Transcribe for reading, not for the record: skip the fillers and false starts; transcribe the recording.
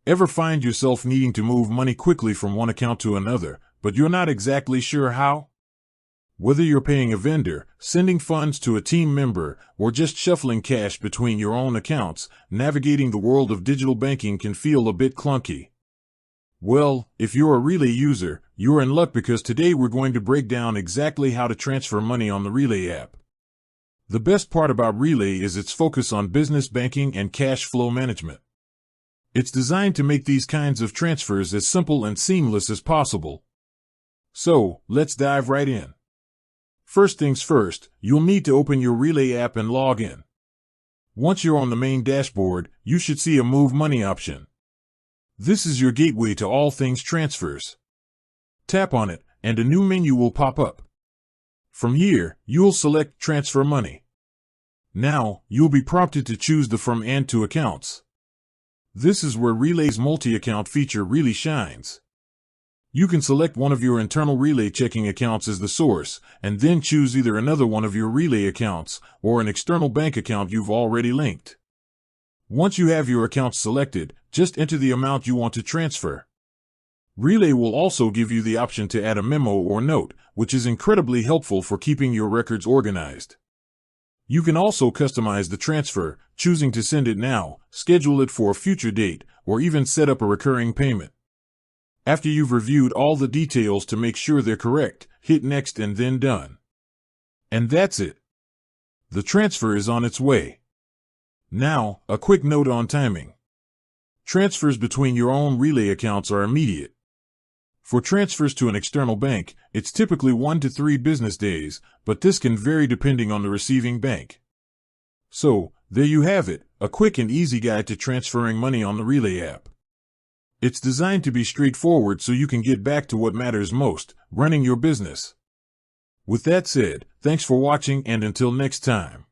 Ever find yourself needing to move money quickly from one account to another, but you're not exactly sure how? Whether you're paying a vendor, sending funds to a team member, or just shuffling cash between your own accounts, navigating the world of digital banking can feel a bit clunky. Well, if you're a Relay user, you're in luck because today we're going to break down exactly how to transfer money on the Relay app. The best part about Relay is its focus on business banking and cash flow management. It's designed to make these kinds of transfers as simple and seamless as possible. So, let's dive right in. First things first, you'll need to open your Relay app and log in. Once you're on the main dashboard, you should see a Move Money option. This is your gateway to all things transfers. Tap on it, and a new menu will pop up. From here, you'll select Transfer Money. Now, you'll be prompted to choose the From and To accounts. This is where Relay's multi-account feature really shines. You can select one of your internal Relay checking accounts as the source, and then choose either another one of your Relay accounts or an external bank account you've already linked. Once you have your accounts selected, just enter the amount you want to transfer. Relay will also give you the option to add a memo or note, which is incredibly helpful for keeping your records organized. You can also customize the transfer, choosing to send it now, schedule it for a future date, or even set up a recurring payment. After you've reviewed all the details to make sure they're correct, hit Next and then Done. And that's it. The transfer is on its way. Now, a quick note on timing. Transfers between your own Relay accounts are immediate. For transfers to an external bank, it's typically 1 to 3 business days, but this can vary depending on the receiving bank. So, there you have it, a quick and easy guide to transferring money on the Relay app. It's designed to be straightforward so you can get back to what matters most, running your business. With that said, thanks for watching and until next time.